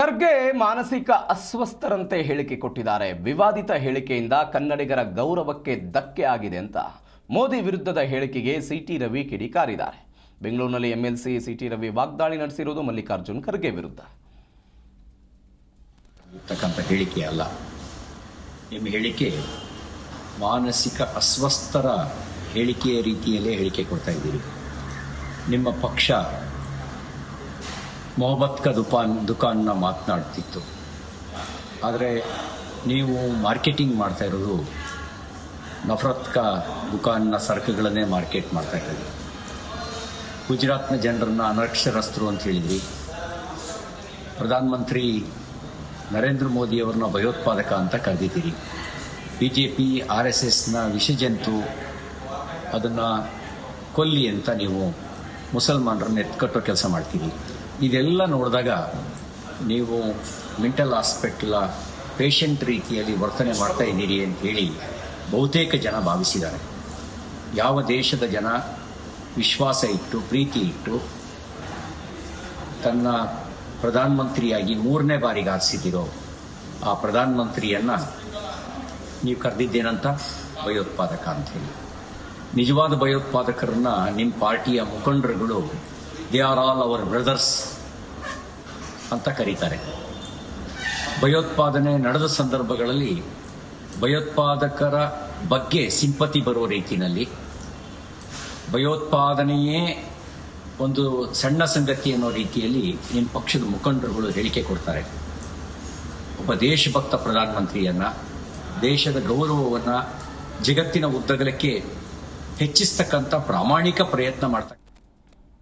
ಖರ್ಗೆ ಮಾನಸಿಕ ಅಸ್ವಸ್ಥರಂತೆ ಹೇಳಿಕೆ ಕೊಟ್ಟಿದ್ದಾರೆ. ವಿವಾದಿತ ಹೇಳಿಕೆಯಿಂದ ಕನ್ನಡಿಗರ ಗೌರವಕ್ಕೆ ಧಕ್ಕೆ ಆಗಿದೆ ಅಂತ ಮೋದಿ ವಿರುದ್ಧದ ಹೇಳಿಕೆಗೆ ಸಿಟಿ ರವಿ ಕಿಡಿಕಾರಿದ್ದಾರೆ. ಬೆಂಗಳೂರಿನಲ್ಲಿ ಎಂಎಲ್ಸಿ ಸಿಟಿ ರವಿ ವಾಗ್ದಾಳಿ ನಡೆಸಿರುವುದು ಮಲ್ಲಿಕಾರ್ಜುನ್ ಖರ್ಗೆ ವಿರುದ್ಧ. ಹೇಳಿಕೆ ಅಲ್ಲ, ನಿಮ್ಮ ಹೇಳಿಕೆ ಮಾನಸಿಕ ಅಸ್ವಸ್ಥರ ಹೇಳಿಕೆಯ ರೀತಿಯಲ್ಲೇ ಹೇಳಿಕೆ ಕೊಡ್ತಾ ಇದ್ದೀರಿ. ನಿಮ್ಮ ಪಕ್ಷ ಮೊಹಬ್ಬತ್ ಕಾ ದುಕಾನ್ನ ಮಾತನಾಡ್ತಿತ್ತು, ಆದರೆ ನೀವು ಮಾರ್ಕೆಟಿಂಗ್ ಮಾಡ್ತಾ ಇರೋದು ನಫರತ್ ಕಾ ದುಕಾನ್ನ ಸರಕುಗಳನ್ನೇ ಮಾರ್ಕೆಟ್ ಮಾಡ್ತಾ ಇರೋದು. ಗುಜರಾತ್ನ ಜನರನ್ನು ಅನಕ್ಷರಸ್ಥರು ಅಂತ ಹೇಳಿದ್ರಿ. ಪ್ರಧಾನಮಂತ್ರಿ ನರೇಂದ್ರ ಮೋದಿಯವರನ್ನ ಭಯೋತ್ಪಾದಕ ಅಂತ ಕರೆದಿದ್ದೀರಿ. BJP RSSನ ವಿಷಜಂತು, ಅದನ್ನು ಕೊಲ್ಲಿ ಅಂತ ನೀವು ಮುಸಲ್ಮಾನರನ್ನ ಎತ್ಕಟ್ಟೋ ಕೆಲಸ ಮಾಡ್ತೀರಿ. ಇದೆಲ್ಲ ನೋಡಿದಾಗ ನೀವು ಮೆಂಟಲ್ ಹಾಸ್ಪಿಟಲ್ ಪೇಷಂಟ್ ರೀತಿಯಲ್ಲಿ ವರ್ತನೆ ಮಾಡ್ತಾ ಇದ್ದೀರಿ ಅಂತೇಳಿ ಬಹುತೇಕ ಜನ ಭಾವಿಸಿದ್ದಾರೆ. ಯಾವ ದೇಶದ ಜನ ವಿಶ್ವಾಸ ಇಟ್ಟು ಪ್ರೀತಿ ಇಟ್ಟು ತನ್ನ ಪ್ರಧಾನಮಂತ್ರಿಯಾಗಿ 3ನೇ ಬಾರಿಗೆ ಆರಿಸಿದಿರೋ ಆ ಪ್ರಧಾನಮಂತ್ರಿಯನ್ನು ನೀವು ಕರೆದಿದ್ದೇನಂತ ಭಯೋತ್ಪಾದಕ ಅಂಥೇಳಿ. ನಿಜವಾದ ಭಯೋತ್ಪಾದಕರನ್ನ ನಿಮ್ಮ ಪಾರ್ಟಿಯ ಮುಖಂಡರುಗಳು they are all our brothers ಅಂತ ಕರೀತಾರೆ. ಭಯೋತ್ಪಾದನೆ ನಡೆದ ಸಂದರ್ಭಗಳಲ್ಲಿ ಭಯೋತ್ಪಾದಕರ ಬಗ್ಗೆ ಸಿಂಪತಿ ಬರೋ ರೀತಿಯಲ್ಲಿ ಭಯೋತ್ಪಾದನೆಯೇ ಒಂದು ಸಣ್ಣ ಸಂಗತಿ ಅನ್ನೋ ರೀತಿಯಲ್ಲಿ ನಿಮ್ಮ ಪಕ್ಷದ ಮುಖಂಡರುಗಳು ಹೇಳಿಕೆ ಕೊಡ್ತಾರೆ. ಒಬ್ಬ ದೇಶಭಕ್ತ ಪ್ರಧಾನಮಂತ್ರಿಯನ್ನ, ದೇಶದ ಗೌರವವನ್ನು ಜಗತ್ತಿನ ಉದ್ದಗಲಕ್ಕೆ ಹೆಚ್ಚಿಸ್ತಕ್ಕಂಥ ಪ್ರಾಮಾಣಿಕ ಪ್ರಯತ್ನ ಮಾಡ್ತಾರೆ.